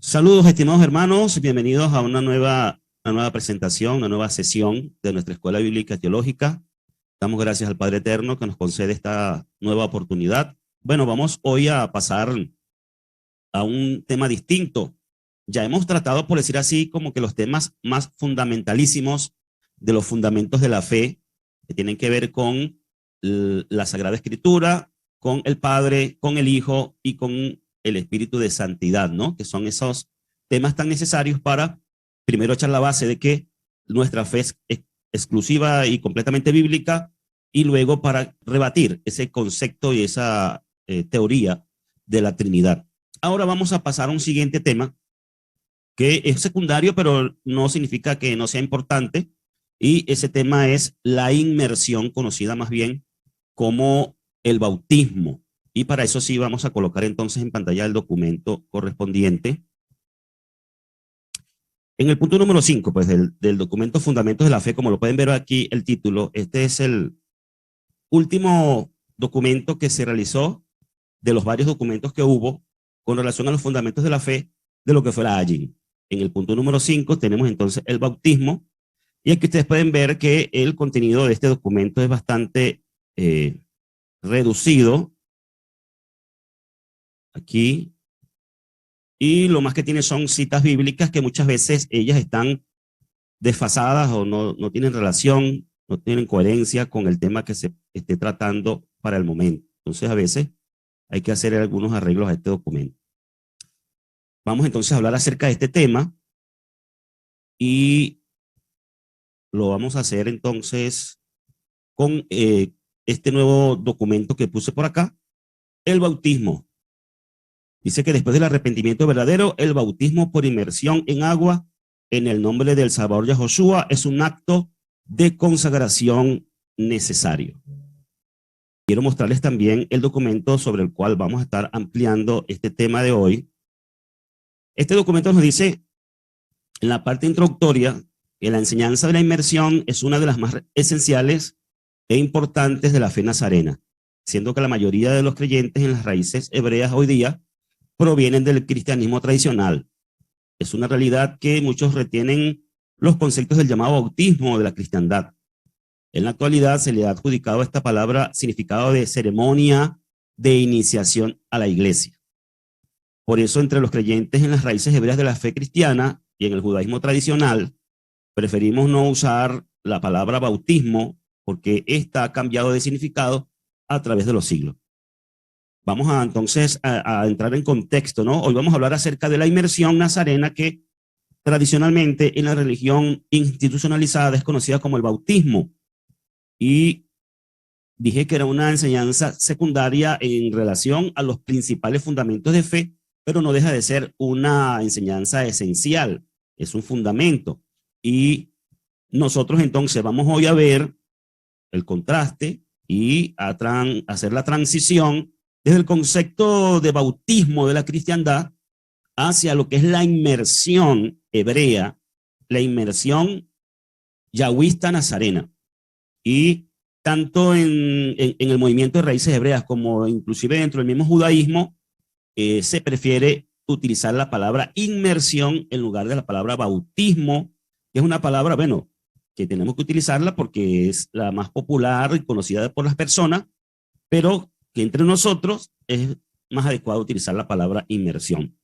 Saludos, estimados hermanos, bienvenidos a una nueva presentación, una nueva sesión de nuestra Escuela Bíblica Teológica. Damos gracias al Padre Eterno que nos concede esta nueva oportunidad. Bueno, vamos hoy a pasar a un tema distinto. Ya hemos tratado, por decir así, como que los temas más fundamentalísimos de los fundamentos de la fe, que tienen que ver con la Sagrada Escritura, con el Padre, con el Hijo y con el Espíritu de Santidad, ¿no? Que son esos temas tan necesarios para primero echar la base de que nuestra fe es exclusiva y completamente bíblica, y luego para rebatir ese concepto y esa teoría de la Trinidad. Ahora vamos a pasar a un siguiente tema que es secundario, pero no significa que no sea importante, y ese tema es la inmersión, conocida más bien como el bautismo. Y para eso sí vamos a colocar entonces en pantalla el documento correspondiente. En el punto número 5, pues del documento Fundamentos de la Fe, como lo pueden ver aquí el título, este es el último documento que se realizó de los varios documentos que hubo con relación a los fundamentos de la fe de lo que fue la AGIN. En el punto número 5 tenemos entonces el bautismo, y aquí ustedes pueden ver que el contenido de este documento es bastante reducido. Aquí. Y lo más que tiene son citas bíblicas que muchas veces ellas están desfasadas o no tienen relación, no tienen coherencia con el tema que se esté tratando para el momento. Entonces a veces hay que hacer algunos arreglos a este documento. Vamos entonces a hablar acerca de este tema y lo vamos a hacer entonces con este nuevo documento que puse por acá, el bautismo. Dice que después del arrepentimiento verdadero, el bautismo por inmersión en agua en el nombre del Salvador Yahoshua es un acto de consagración necesario. Quiero mostrarles también el documento sobre el cual vamos a estar ampliando este tema de hoy. Este documento nos dice en la parte introductoria que la enseñanza de la inmersión es una de las más esenciales e importantes de la fe nazarena, siendo que la mayoría de los creyentes en las raíces hebreas hoy día provienen del cristianismo tradicional. Es una realidad que muchos retienen los conceptos del llamado bautismo de la cristiandad. En la actualidad se le ha adjudicado a esta palabra significado de ceremonia de iniciación a la iglesia. Por eso, entre los creyentes en las raíces hebreas de la fe cristiana y en el judaísmo tradicional, preferimos no usar la palabra bautismo porque esta ha cambiado de significado a través de los siglos. Vamos entonces a entrar en contexto, ¿no? Hoy vamos a hablar acerca de la inmersión nazarena que tradicionalmente en la religión institucionalizada es conocida como el bautismo. Y dije que era una enseñanza secundaria en relación a los principales fundamentos de fe, pero no deja de ser una enseñanza esencial, es un fundamento. Y nosotros entonces vamos hoy a ver el contraste y a hacer la transición desde el concepto de bautismo de la cristiandad hacia lo que es la inmersión hebrea, la inmersión yahwista nazarena. Y tanto en el movimiento de raíces hebreas como inclusive dentro del mismo judaísmo, se prefiere utilizar la palabra inmersión en lugar de la palabra bautismo, que es una palabra, bueno, que tenemos que utilizarla porque es la más popular y conocida por las personas, pero que entre nosotros es más adecuado utilizar la palabra inmersión.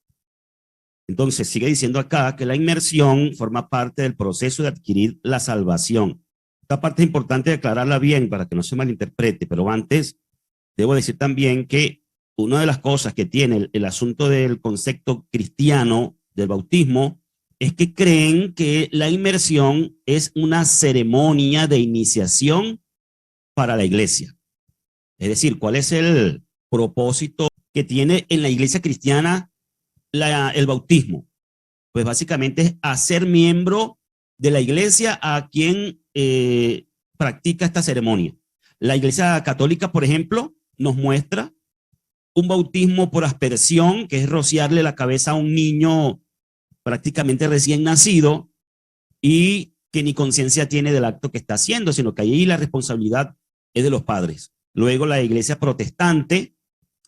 Entonces sigue diciendo acá que la inmersión forma parte del proceso de adquirir la salvación. Esta parte es importante aclararla bien para que no se malinterprete, pero antes debo decir también que una de las cosas que tiene el asunto del concepto cristiano del bautismo es que creen que la inmersión es una ceremonia de iniciación para la iglesia. Es decir, ¿cuál es el propósito que tiene en la iglesia cristiana el bautismo? Pues básicamente es hacer miembro de la iglesia a quien practica esta ceremonia. La iglesia católica, por ejemplo, nos muestra un bautismo por aspersión, que es rociarle la cabeza a un niño prácticamente recién nacido y que ni conciencia tiene del acto que está haciendo, sino que ahí la responsabilidad es de los padres. Luego la iglesia protestante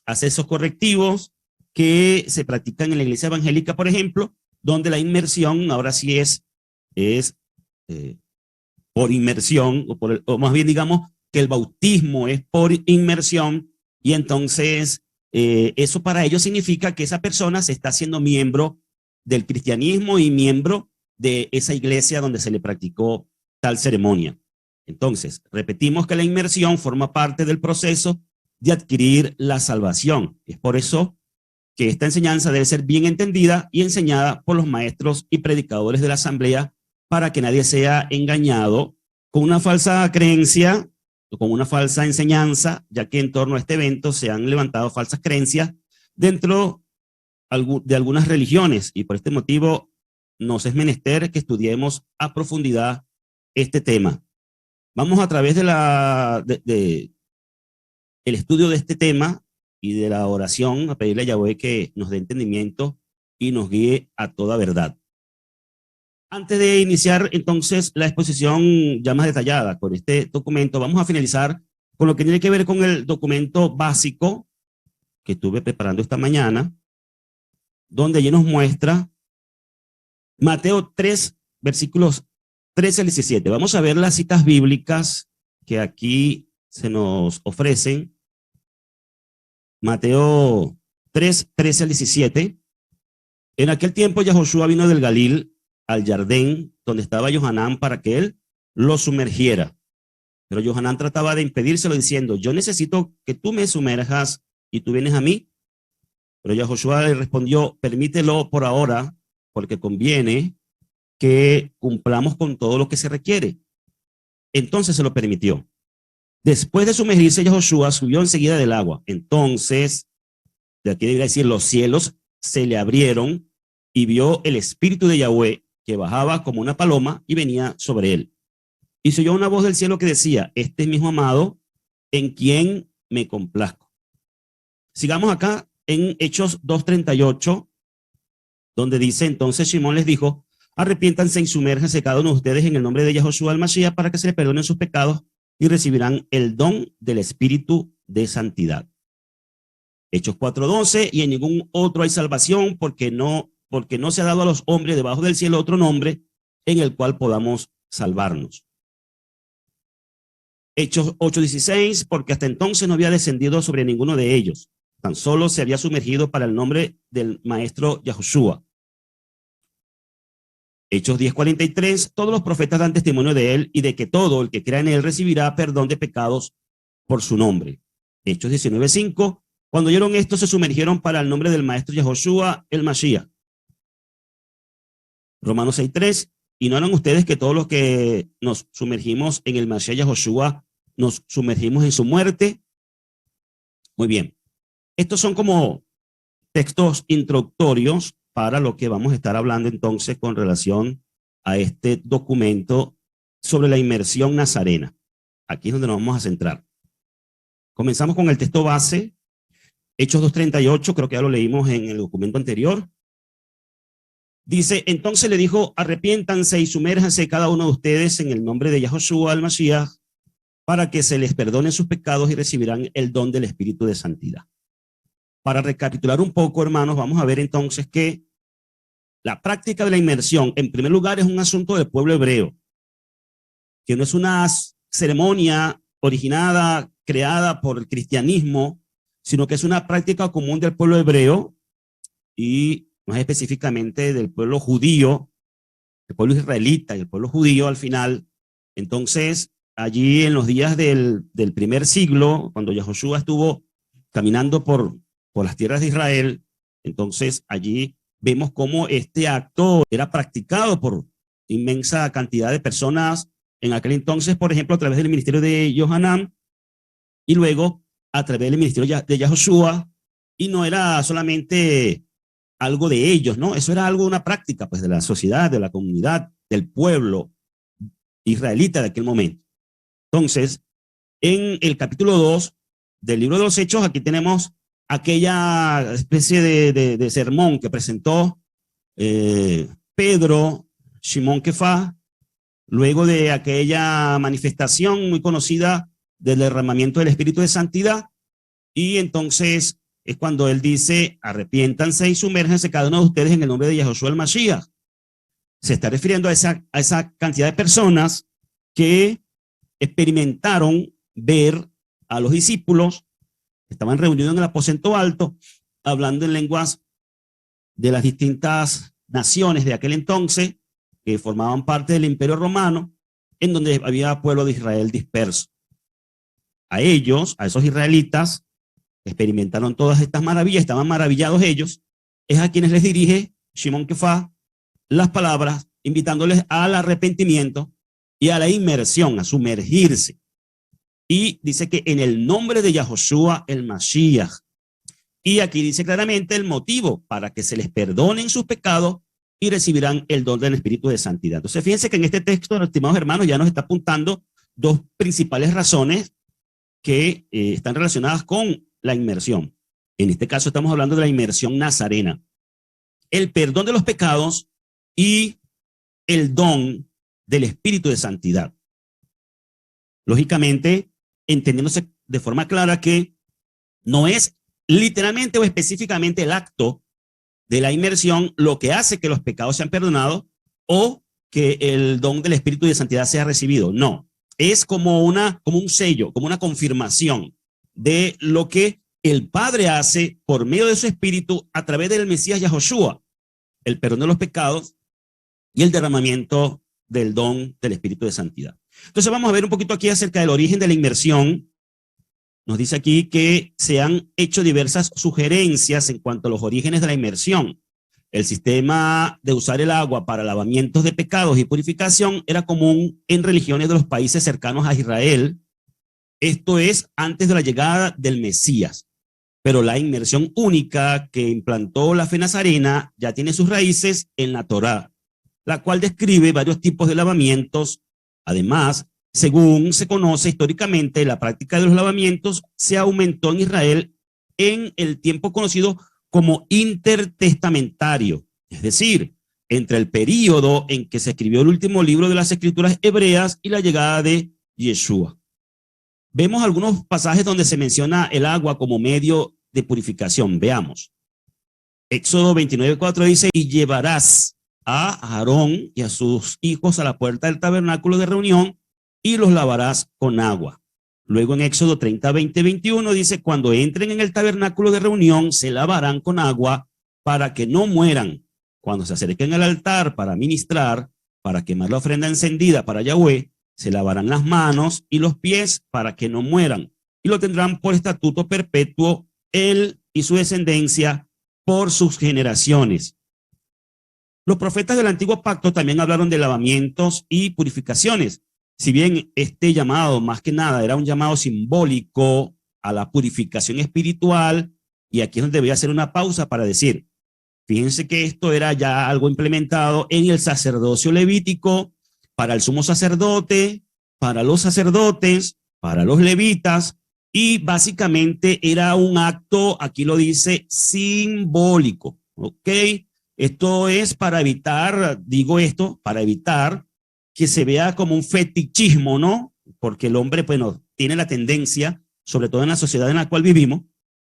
hace esos correctivos que se practican en la iglesia evangélica, por ejemplo, donde la inmersión ahora sí es por inmersión, o más bien digamos que el bautismo es por inmersión, y entonces eso para ellos significa que esa persona se está haciendo miembro del cristianismo y miembro de esa iglesia donde se le practicó tal ceremonia. Entonces, repetimos que la inmersión forma parte del proceso de adquirir la salvación. Es por eso que esta enseñanza debe ser bien entendida y enseñada por los maestros y predicadores de la asamblea para que nadie sea engañado con una falsa creencia o con una falsa enseñanza, ya que en torno a este evento se han levantado falsas creencias dentro de algunas religiones, y por este motivo nos es menester que estudiemos a profundidad este tema. Vamos a través de el estudio de este tema y de la oración a pedirle a Yahweh que nos dé entendimiento y nos guíe a toda verdad. Antes de iniciar entonces la exposición ya más detallada con este documento, vamos a finalizar con lo que tiene que ver con el documento básico que estuve preparando esta mañana, donde allí nos muestra Mateo 3, versículos 13 al 17. Vamos a ver las citas bíblicas que aquí se nos ofrecen. Mateo 3, 13 al 17. En aquel tiempo Yahoshua vino del Galil al Jardín donde estaba Johanán para que él lo sumergiera. Pero Johanán trataba de impedírselo diciendo, yo necesito que tú me sumerjas y tú vienes a mí. Pero Yahoshua le respondió, permítelo por ahora, porque conviene que cumplamos con todo lo que se requiere. Entonces se lo permitió. Después de sumergirse, Yahoshua subió enseguida del agua. Entonces, de aquí debería decir, los cielos se le abrieron y vio el espíritu de Yahweh que bajaba como una paloma y venía sobre él. Y se oyó una voz del cielo que decía, este es mi hijo amado, en quien me complazco. Sigamos acá en Hechos 2:38, donde dice, entonces Simón les dijo, arrepiéntanse y sumérjanse cada uno de ustedes en el nombre de Yahoshua el Mashiach para que se les perdonen sus pecados y recibirán el don del Espíritu de santidad. Hechos 4:12, y en ningún otro hay salvación porque no se ha dado a los hombres debajo del cielo otro nombre en el cual podamos salvarnos. Hechos 8:16, porque hasta entonces no había descendido sobre ninguno de ellos, tan solo se había sumergido para el nombre del maestro Yahoshua. Hechos 10:43, todos los profetas dan testimonio de él y de que todo el que crea en él recibirá perdón de pecados por su nombre. Hechos 19:5, cuando oyeron esto se sumergieron para el nombre del maestro Yahoshua el Mashiach. Romanos 6:3, y no eran ustedes que todos los que nos sumergimos en el Mashiach Yahoshua nos sumergimos en su muerte. Muy bien, estos son como textos introductorios para lo que vamos a estar hablando entonces con relación a este documento sobre la inmersión nazarena. Aquí es donde nos vamos a centrar. Comenzamos con el texto base, Hechos 2:38, creo que ya lo leímos en el documento anterior. Dice, entonces le dijo, arrepiéntanse y sumérjanse cada uno de ustedes en el nombre de Yahoshua el Mashiach para que se les perdonen sus pecados y recibirán el don del Espíritu de santidad. Para recapitular un poco, hermanos, vamos a ver entonces que la práctica de la inmersión, en primer lugar, es un asunto del pueblo hebreo, que no es una ceremonia originada, creada por el cristianismo, sino que es una práctica común del pueblo hebreo y más específicamente del pueblo judío, el pueblo israelita y el pueblo judío al final. Entonces, allí en los días del primer siglo, cuando Yahoshua estuvo caminando por las tierras de Israel, entonces allí vemos cómo este acto era practicado por inmensa cantidad de personas en aquel entonces, por ejemplo, a través del ministerio de Johanán y luego a través del ministerio de Yahoshua, y no era solamente algo de ellos, ¿no? Eso era algo, una práctica pues de la sociedad, de la comunidad, del pueblo israelita de aquel momento. Entonces, en el capítulo 2 del libro de los Hechos, aquí tenemos aquella especie de sermón que presentó Pedro, Shimón Kefá, luego de aquella manifestación muy conocida del derramamiento del Espíritu de Santidad, y entonces es cuando él dice, arrepiéntanse y sumérjanse cada uno de ustedes en el nombre de Yahoshua el Mashiach. Se está refiriendo a esa cantidad de personas que experimentaron ver a los discípulos, estaban reunidos en el aposento alto, hablando en lenguas de las distintas naciones de aquel entonces, que formaban parte del Imperio Romano, en donde había pueblo de Israel disperso. A ellos, a esos israelitas, experimentaron todas estas maravillas, estaban maravillados ellos, es a quienes les dirige Shimon Kefá las palabras, invitándoles al arrepentimiento y a la inmersión, a sumergirse. Y dice que en el nombre de Yahoshua el Mashiach. Y aquí dice claramente el motivo para que se les perdonen sus pecados y recibirán el don del Espíritu de Santidad. Entonces, fíjense que en este texto, estimados hermanos, ya nos está apuntando dos principales razones que están relacionadas con la inmersión. En este caso estamos hablando de la inmersión nazarena. El perdón de los pecados y el don del Espíritu de Santidad. Lógicamente, entendiéndose de forma clara que no es literalmente o específicamente el acto de la inmersión lo que hace que los pecados sean perdonados o que el don del Espíritu de Santidad sea recibido. No, es como un sello, como una confirmación de lo que el Padre hace por medio de su Espíritu a través del Mesías Yahoshua, el perdón de los pecados y el derramamiento del don del Espíritu de Santidad. Entonces vamos a ver un poquito aquí acerca del origen de la inmersión. Nos dice aquí que se han hecho diversas sugerencias en cuanto a los orígenes de la inmersión. El sistema de usar el agua para lavamientos de pecados y purificación era común en religiones de los países cercanos a Israel. Esto es antes de la llegada del Mesías. Pero la inmersión única que implantó la fe nazarena ya tiene sus raíces en la Torá, la cual describe varios tipos de lavamientos. Además, según se conoce históricamente, la práctica de los lavamientos se aumentó en Israel en el tiempo conocido como intertestamentario, es decir, entre el período en que se escribió el último libro de las Escrituras hebreas y la llegada de Yeshua. Vemos algunos pasajes donde se menciona el agua como medio de purificación. Veamos. Éxodo 29:4 dice, y llevarás a Aarón y a sus hijos a la puerta del tabernáculo de reunión y los lavarás con agua. Luego en Éxodo 30:20-21 dice, cuando entren en el tabernáculo de reunión se lavarán con agua para que no mueran. Cuando se acerquen al altar para ministrar, para quemar la ofrenda encendida para Yahweh, se lavarán las manos y los pies para que no mueran. Y lo tendrán por estatuto perpetuo él y su descendencia por sus generaciones. Los profetas del antiguo pacto también hablaron de lavamientos y purificaciones. Si bien este llamado, más que nada, era un llamado simbólico a la purificación espiritual, y aquí es donde voy a hacer una pausa para decir, fíjense que esto era ya algo implementado en el sacerdocio levítico, para el sumo sacerdote, para los sacerdotes, para los levitas, y básicamente era un acto, aquí lo dice, simbólico, ¿ok? Esto es para evitar, digo esto, para evitar que se vea como un fetichismo, ¿no? Porque el hombre, bueno, tiene la tendencia, sobre todo en la sociedad en la cual vivimos,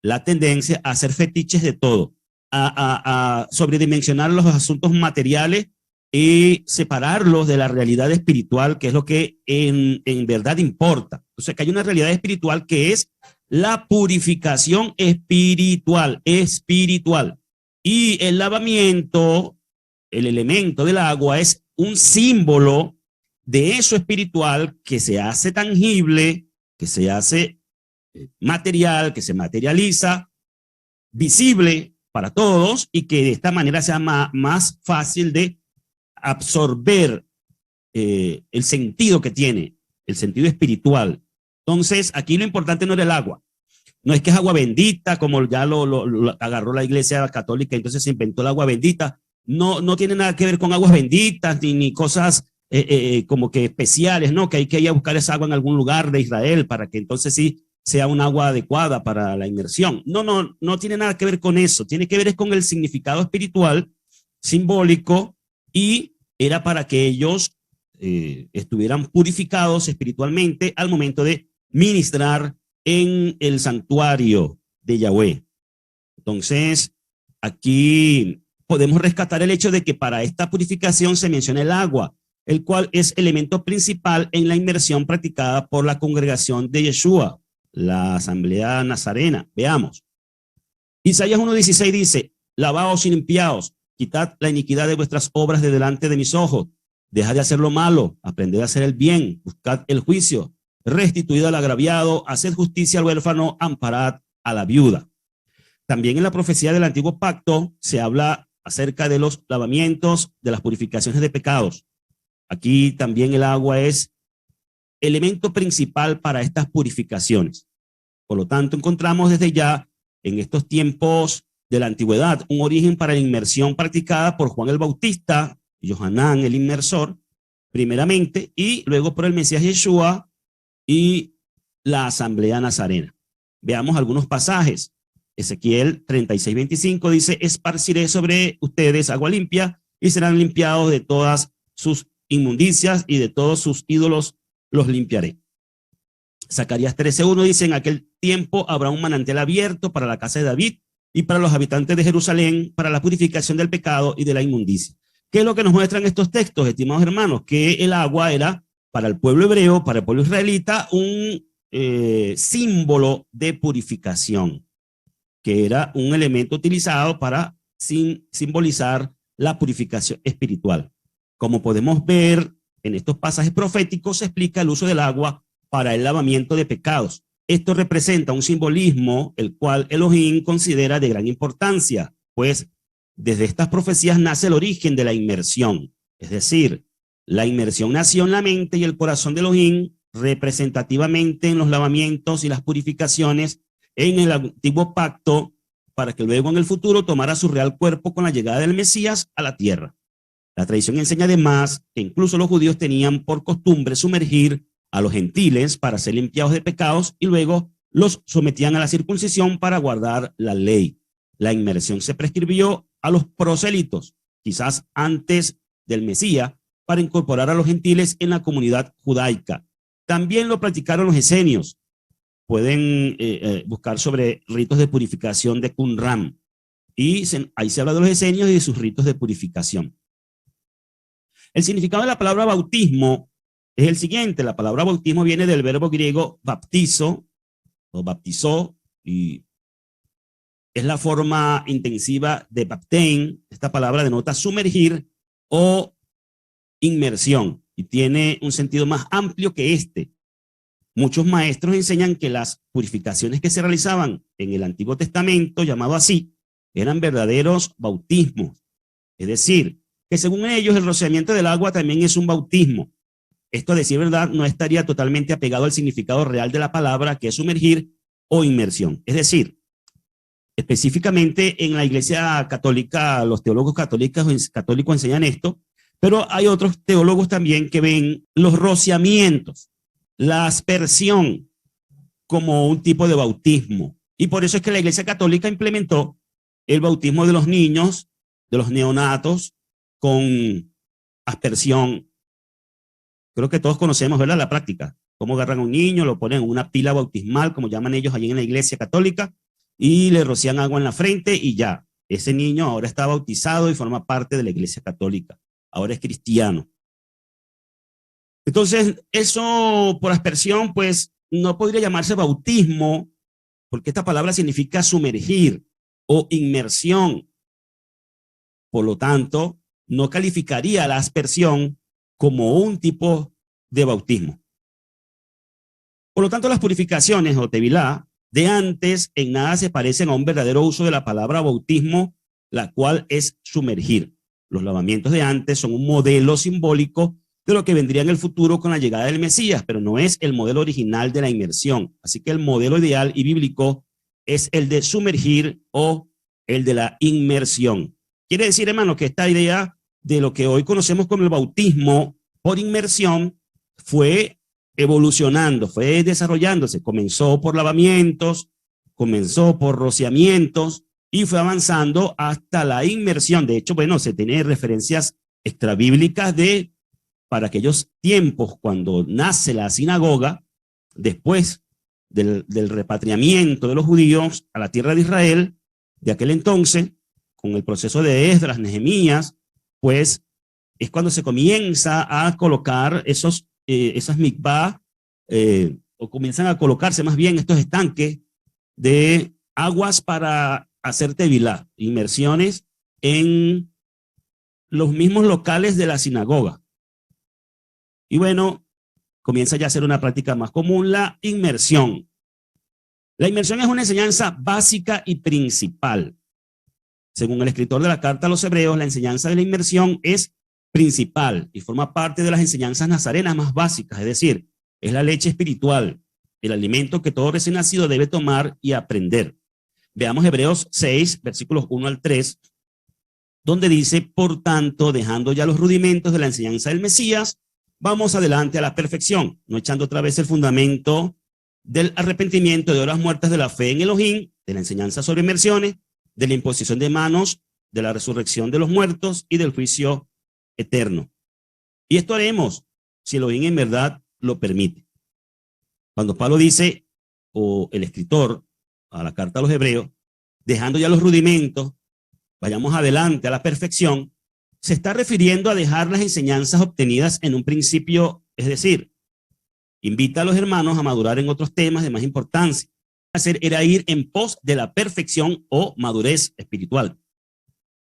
la tendencia a hacer fetiches de todo, a sobredimensionar los asuntos materiales y separarlos de la realidad espiritual, que es lo que en verdad importa. O sea, que hay una realidad espiritual que es la purificación espiritual. Y el lavamiento, el elemento del agua, es un símbolo de eso espiritual que se hace tangible, que se hace material, que se materializa, visible para todos y que de esta manera sea más fácil de absorber el sentido que tiene, el sentido espiritual. Entonces, aquí lo importante no era el agua. No es que es agua bendita, como ya lo agarró la Iglesia Católica, entonces se inventó el agua bendita. No tiene nada que ver con aguas benditas, ni cosas como que especiales, ¿no? Que hay que ir a buscar esa agua en algún lugar de Israel para que entonces sí sea un agua adecuada para la inmersión. No tiene nada que ver con eso. Tiene que ver con el significado espiritual, simbólico, y era para que ellos estuvieran purificados espiritualmente al momento de ministrar en el santuario de Yahweh. Entonces, aquí podemos rescatar el hecho de que para esta purificación se menciona el agua, el cual es elemento principal en la inmersión practicada por la congregación de Yeshua, la asamblea nazarena. Veamos. Isaías 1:16 dice, lavaos y limpiaos, quitad la iniquidad de vuestras obras de delante de mis ojos, dejad de hacer lo malo, aprended a hacer el bien, buscad el juicio, restituid al agraviado, haced justicia al huérfano, amparad a la viuda. También en la profecía del Antiguo Pacto se habla acerca de los lavamientos, de las purificaciones de pecados. Aquí también el agua es elemento principal para estas purificaciones. Por lo tanto, encontramos desde ya en estos tiempos de la antigüedad un origen para la inmersión practicada por Juan el Bautista, Yohanan el inmersor, primeramente, y luego por el Mesías Yeshua y la asamblea nazarena. Veamos algunos pasajes. Ezequiel 36:25 dice, esparciré sobre ustedes agua limpia y serán limpiados de todas sus inmundicias y de todos sus ídolos los limpiaré. Zacarías 13:1 dice, en aquel tiempo habrá un manantial abierto para la casa de David y para los habitantes de Jerusalén, para la purificación del pecado y de la inmundicia. ¿Qué es lo que nos muestran estos textos, estimados hermanos? Que el agua era para el pueblo hebreo, para el pueblo israelita, un símbolo de purificación, que era un elemento utilizado para simbolizar la purificación espiritual. Como podemos ver en estos pasajes proféticos, se explica el uso del agua para el lavamiento de pecados. Esto representa un simbolismo el cual Elohim considera de gran importancia, pues desde estas profecías nace el origen de la inmersión. Es decir, la inmersión nació en la mente y el corazón de Elohim, representativamente en los lavamientos y las purificaciones en el antiguo pacto, para que luego en el futuro tomara su real cuerpo con la llegada del Mesías a la tierra. La tradición enseña además que incluso los judíos tenían por costumbre sumergir a los gentiles para ser limpiados de pecados y luego los sometían a la circuncisión para guardar la ley. La inmersión se prescribió a los prosélitos, quizás antes del Mesías, para incorporar a los gentiles en la comunidad judaica. También lo practicaron los esenios. Pueden buscar sobre ritos de purificación de Qumran. Y ahí se habla de los esenios y de sus ritos de purificación. El significado de la palabra bautismo es el siguiente. La palabra bautismo viene del verbo griego baptizo o baptizó, y es la forma intensiva de baptein. Esta palabra denota sumergir o inmersión y tiene un sentido más amplio que este. Muchos maestros enseñan que las purificaciones que se realizaban en el Antiguo Testamento, llamado así, eran verdaderos bautismos. Es decir, que según ellos el rociamiento del agua también es un bautismo. Esto, a decir verdad, no estaría totalmente apegado al significado real de la palabra, que es sumergir o inmersión. Es decir, específicamente en la Iglesia Católica, los teólogos católicos enseñan esto, pero hay otros teólogos también que ven los rociamientos, la aspersión, como un tipo de bautismo. Y por eso es que la Iglesia Católica implementó el bautismo de los niños, de los neonatos, con aspersión. Creo que todos conocemos, ¿verdad?, la práctica. Cómo agarran a un niño, lo ponen en una pila bautismal, como llaman ellos allí en la Iglesia Católica, y le rocían agua en la frente y ya. Ese niño ahora está bautizado y forma parte de la Iglesia Católica. Ahora es cristiano. Entonces, eso por aspersión, pues, no podría llamarse bautismo, porque esta palabra significa sumergir o inmersión. Por lo tanto, no calificaría la aspersión como un tipo de bautismo. Por lo tanto, las purificaciones o tevilá de antes en nada se parecen a un verdadero uso de la palabra bautismo, la cual es sumergir. Los lavamientos de antes son un modelo simbólico de lo que vendría en el futuro con la llegada del Mesías, pero no es el modelo original de la inmersión. Así que el modelo ideal y bíblico es el de sumergir o el de la inmersión. Quiere decir, hermano, que esta idea de lo que hoy conocemos como el bautismo por inmersión fue evolucionando, fue desarrollándose. Comenzó por lavamientos, comenzó por rociamientos y fue avanzando hasta la inmersión. De hecho, bueno, se tiene referencias extrabíblicas de para aquellos tiempos cuando nace la sinagoga, después del repatriamiento de los judíos a la tierra de Israel, de aquel entonces, con el proceso de Esdras, Nehemías, pues es cuando se comienza a colocar esas mikvah, o comienzan a colocarse más bien estos estanques de aguas para hacer tevilá, inmersiones en los mismos locales de la sinagoga. Y bueno, comienza ya a ser una práctica más común la inmersión. La inmersión es una enseñanza básica y principal. Según el escritor de la carta a los Hebreos, la enseñanza de la inmersión es principal y forma parte de las enseñanzas nazarenas más básicas, es decir, es la leche espiritual, el alimento que todo recién nacido debe tomar y aprender. Veamos Hebreos 6, versículos 1 al 3, donde dice: por tanto, dejando ya los rudimentos de la enseñanza del Mesías, vamos adelante a la perfección, no echando otra vez el fundamento del arrepentimiento de horas muertas de la fe en Elohim, de la enseñanza sobre inmersiones, de la imposición de manos, de la resurrección de los muertos y del juicio eterno. Y esto haremos si Elohim en verdad lo permite. Cuando Pablo dice, o el escritor a la carta a los Hebreos, dejando ya los rudimentos, vayamos adelante a la perfección, se está refiriendo a dejar las enseñanzas obtenidas en un principio, es decir, invita a los hermanos a madurar en otros temas de más importancia. Hacer era ir en pos de la perfección o madurez espiritual,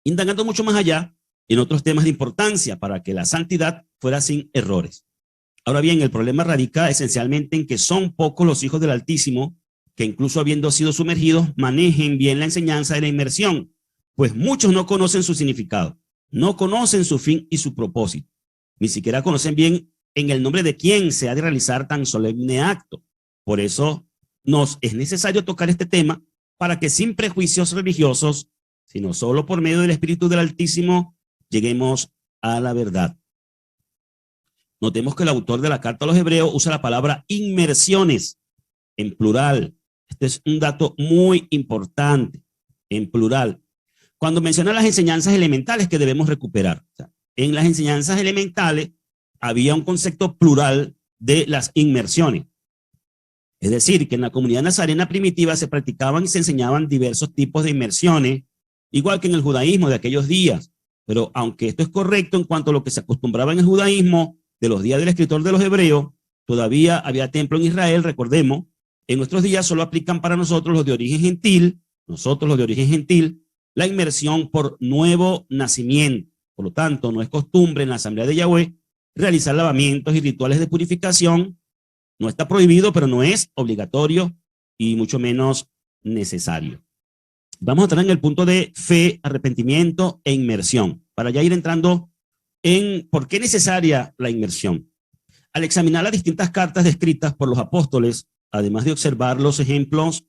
indagando mucho más allá en otros temas de importancia para que la santidad fuera sin errores. Ahora bien, el problema radica esencialmente en que son pocos los hijos del Altísimo que, incluso habiendo sido sumergidos, manejen bien la enseñanza de la inmersión, pues muchos no conocen su significado, no conocen su fin y su propósito, ni siquiera conocen bien en el nombre de quién se ha de realizar tan solemne acto. Por eso nos es necesario tocar este tema para que sin prejuicios religiosos, sino solo por medio del Espíritu del Altísimo, lleguemos a la verdad. Notemos que el autor de la carta a los Hebreos usa la palabra inmersiones en plural. Este es un dato muy importante, en plural. Cuando menciona las enseñanzas elementales que debemos recuperar. O sea, en las enseñanzas elementales había un concepto plural de las inmersiones. Es decir, que en la comunidad nazarena primitiva se practicaban y se enseñaban diversos tipos de inmersiones, igual que en el judaísmo de aquellos días. Pero aunque esto es correcto en cuanto a lo que se acostumbraba en el judaísmo de los días del escritor de los Hebreos, todavía había templo en Israel, recordemos. En nuestros días solo aplican para nosotros los de origen gentil, la inmersión por nuevo nacimiento. Por lo tanto, no es costumbre en la asamblea de Yahweh realizar lavamientos y rituales de purificación. No está prohibido, pero no es obligatorio y mucho menos necesario. Vamos a entrar en el punto de fe, arrepentimiento e inmersión, para ya ir entrando en por qué es necesaria la inmersión. Al examinar las distintas cartas descritas por los apóstoles, además de observar los ejemplos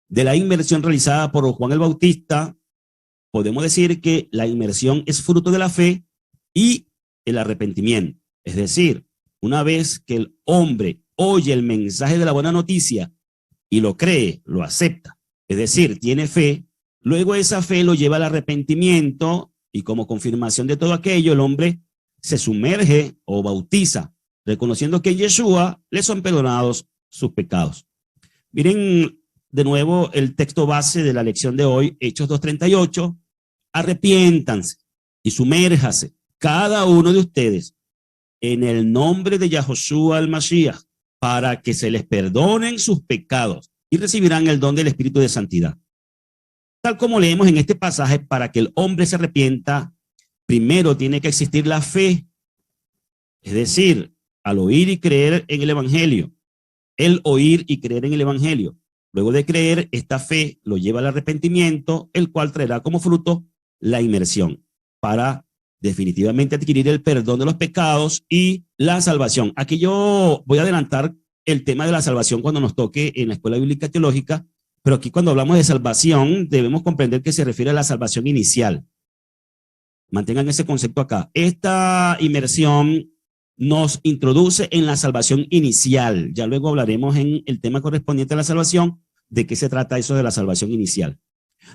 de la inmersión realizada por Juan el Bautista, podemos decir que la inmersión es fruto de la fe y el arrepentimiento. Es decir, una vez que el hombre oye el mensaje de la buena noticia y lo cree, lo acepta, es decir, tiene fe, luego esa fe lo lleva al arrepentimiento y como confirmación de todo aquello, el hombre se sumerge o bautiza, reconociendo que en Yeshua le son perdonados sus pecados. Miren de nuevo el texto base de la lección de hoy, Hechos 2:38, arrepiéntanse y sumérjase cada uno de ustedes en el nombre de Yahoshua el Mashiach, para que se les perdonen sus pecados y recibirán el don del Espíritu de Santidad. Tal como leemos en este pasaje, para que el hombre se arrepienta, primero tiene que existir la fe, es decir, al oír y creer en el Evangelio, el oír y creer en el Evangelio. Luego de creer, esta fe lo lleva al arrepentimiento, el cual traerá como fruto la inmersión, para definitivamente adquirir el perdón de los pecados y la salvación. Aquí yo voy a adelantar el tema de la salvación cuando nos toque en la Escuela Bíblica Teológica, pero aquí cuando hablamos de salvación debemos comprender que se refiere a la salvación inicial. Mantengan ese concepto acá. Esta inmersión nos introduce en la salvación inicial. Ya luego hablaremos en el tema correspondiente a la salvación, de qué se trata eso de la salvación inicial.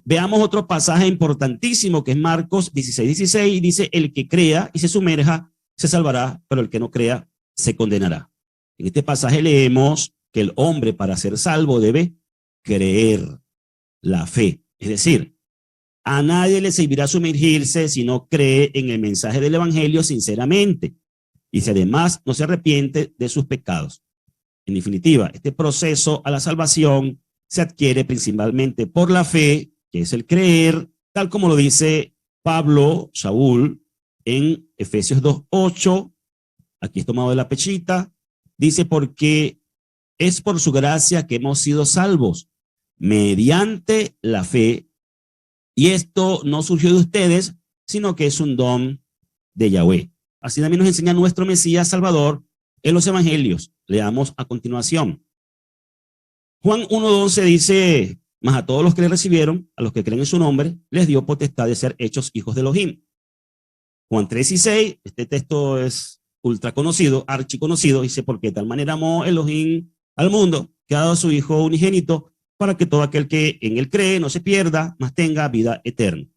Veamos otro pasaje importantísimo que es Marcos 16:16 y dice: el que crea y se sumerja se salvará, pero el que no crea se condenará. En este pasaje leemos que el hombre para ser salvo debe creer, la fe. Es decir, A nadie le servirá sumergirse si no cree en el mensaje del evangelio sinceramente y si además no se arrepiente de sus pecados. En definitiva, este proceso a la salvación se adquiere principalmente por la fe, que es el creer, tal como lo dice Pablo, Saúl, en Efesios 2:8. Aquí es tomado de la pechita. Dice, porque es por su gracia que hemos sido salvos, mediante la fe, y esto no surgió de ustedes, sino que es un don de Yahweh. Así también nos enseña nuestro Mesías Salvador en los evangelios. Leamos a continuación. Juan 1:11 dice, mas a todos los que le recibieron, a los que creen en su nombre, les dio potestad de ser hechos hijos de Elohim. Juan 3:6, este texto es ultra conocido, archiconocido, dice, porque de tal manera amó Elohim al mundo, que ha dado a su Hijo unigénito, para que todo aquel que en él cree no se pierda, mas tenga vida eterna.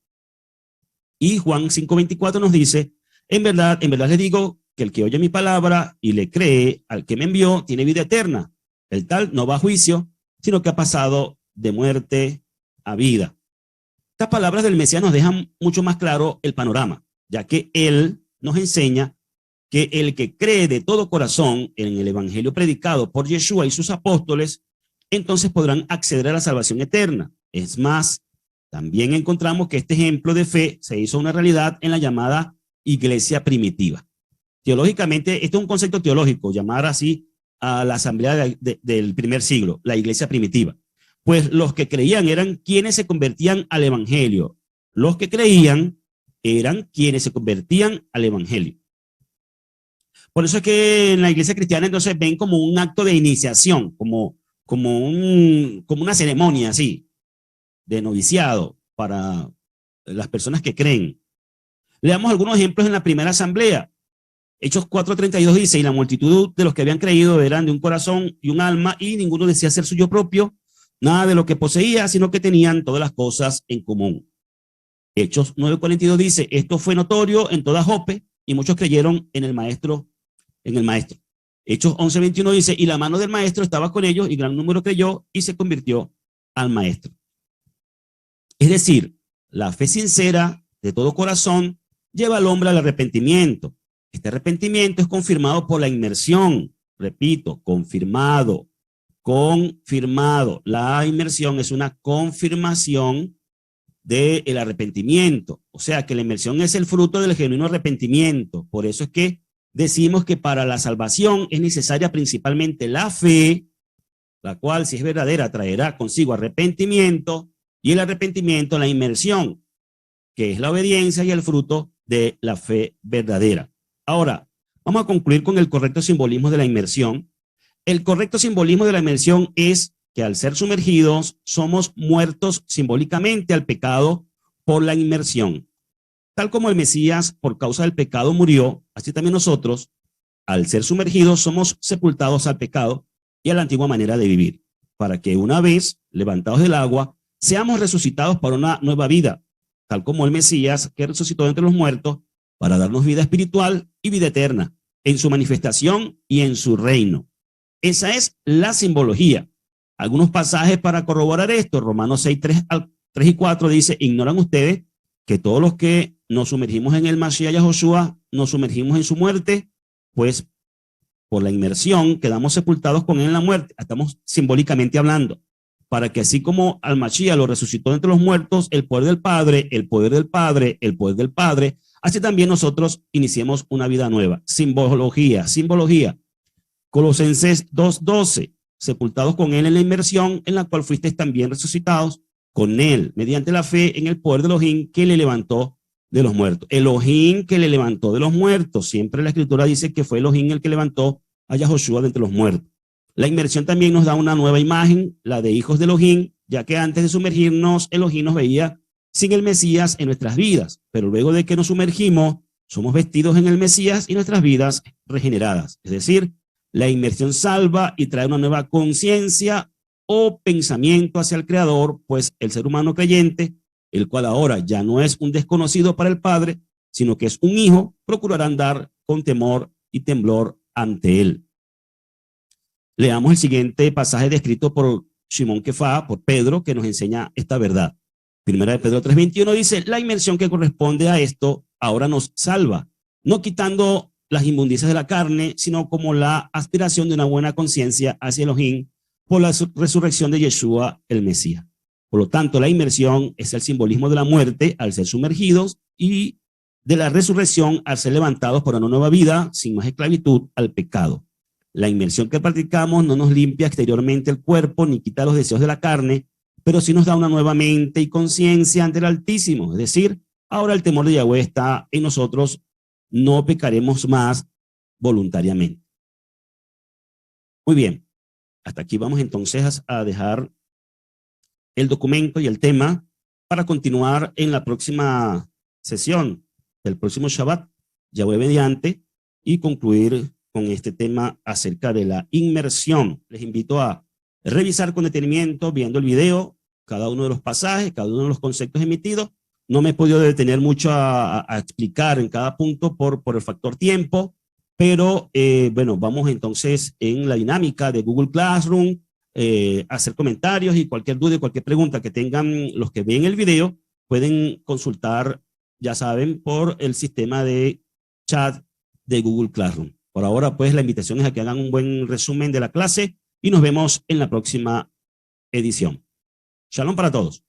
Y Juan 5:24 nos dice, en verdad les digo que el que oye mi palabra y le cree al que me envió tiene vida eterna. El tal no va a juicio, sino que ha pasado de muerte a vida. Estas palabras del Mesías nos dejan mucho más claro el panorama, ya que él nos enseña que el que cree de todo corazón en el evangelio predicado por Yeshua y sus apóstoles, entonces podrán acceder a la salvación eterna. Es más, también encontramos que este ejemplo de fe se hizo una realidad en la llamada iglesia primitiva. Teológicamente, este es un concepto teológico, llamar así a la asamblea del primer siglo, la iglesia primitiva. Pues los que creían eran quienes se convertían al evangelio. Los que creían eran quienes se convertían al evangelio. Por eso es que en la iglesia cristiana entonces ven como un acto de iniciación, como una ceremonia así, de noviciado para las personas que creen. Leamos algunos ejemplos en la primera asamblea. Hechos 4:32 dice, y la multitud de los que habían creído eran de un corazón y un alma, y ninguno decía ser suyo propio nada de lo que poseía, sino que tenían todas las cosas en común. Hechos 9:42 dice, esto fue notorio en toda Jope, y muchos creyeron en el maestro. Hechos 11:21 dice, y la mano del maestro estaba con ellos, y gran número creyó y se convirtió al maestro. Es decir, la fe sincera de todo corazón lleva al hombre al arrepentimiento. Este arrepentimiento es confirmado por la inmersión. Repito, confirmado. La inmersión es una confirmación del arrepentimiento. O sea que la inmersión es el fruto del genuino arrepentimiento. Por eso es que decimos que para la salvación es necesaria principalmente la fe, la cual, si es verdadera, traerá consigo arrepentimiento, y el arrepentimiento, la inmersión, que es la obediencia y el fruto de la fe verdadera. Ahora, vamos a concluir con el correcto simbolismo de la inmersión. El correcto simbolismo de la inmersión es que al ser sumergidos somos muertos simbólicamente al pecado por la inmersión. Tal como el Mesías por causa del pecado murió, así también nosotros, al ser sumergidos, somos sepultados al pecado y a la antigua manera de vivir, para que una vez levantados del agua, seamos resucitados para una nueva vida, tal como el Mesías que resucitó de entre los muertos para darnos vida espiritual y vida eterna, en su manifestación y en su reino. Esa es la simbología. Algunos pasajes para corroborar esto, Romanos 6:3 y 4 dice, ignoran ustedes que todos los que nos sumergimos en el Mashiach Yahoshua, nos sumergimos en su muerte, pues por la inmersión quedamos sepultados con él en la muerte. Estamos simbólicamente hablando, para que así como al Mashiach lo resucitó entre los muertos, el poder del Padre, el poder del Padre, el poder del Padre, así también nosotros iniciemos una vida nueva. Simbología. Colosenses 2:12, sepultados con él en la inmersión, en la cual fuisteis también resucitados con él, mediante la fe en el poder de Elohim que le levantó de los muertos. Elohim que le levantó de los muertos. Siempre la Escritura dice que fue Elohim el que levantó a Yahoshua de entre los muertos. La inmersión también nos da una nueva imagen, la de hijos de Elohim, ya que antes de sumergirnos, Elohim nos veía sin el Mesías en nuestras vidas, pero luego de que nos sumergimos, somos vestidos en el Mesías y nuestras vidas regeneradas. Es decir, la inmersión salva y trae una nueva conciencia o pensamiento hacia el Creador, pues el ser humano creyente, el cual ahora ya no es un desconocido para el Padre, sino que es un hijo, procurará andar con temor y temblor ante él. Leamos el siguiente pasaje descrito por Shimon Kefá, por Pedro, que nos enseña esta verdad. Primera de Pedro 3:21 dice, la inmersión que corresponde a esto ahora nos salva, no quitando las inmundicias de la carne, sino como la aspiración de una buena conciencia hacia Elohim por la resurrección de Yeshua, el Mesías. Por lo tanto, la inmersión es el simbolismo de la muerte al ser sumergidos y de la resurrección al ser levantados por una nueva vida sin más esclavitud al pecado. La inmersión que practicamos no nos limpia exteriormente el cuerpo ni quita los deseos de la carne, pero sí nos da una nueva mente y conciencia ante el Altísimo. Es decir, ahora el temor de Yahweh está en nosotros, no pecaremos más voluntariamente. Muy bien, hasta aquí vamos entonces a dejar el documento y el tema para continuar en la próxima sesión del próximo Shabbat, Yahweh mediante, y concluir con este tema acerca de la inmersión. Les invito a revisar con detenimiento, viendo el video, cada uno de los pasajes, cada uno de los conceptos emitidos. No me he podido detener mucho a explicar en cada punto por el factor tiempo, pero bueno, vamos entonces en la dinámica de Google Classroom, hacer comentarios y cualquier duda y cualquier pregunta que tengan los que ven el video, pueden consultar, ya saben, por el sistema de chat de Google Classroom. Por ahora, pues, la invitación es a que hagan un buen resumen de la clase y nos vemos en la próxima edición. Shalom para todos.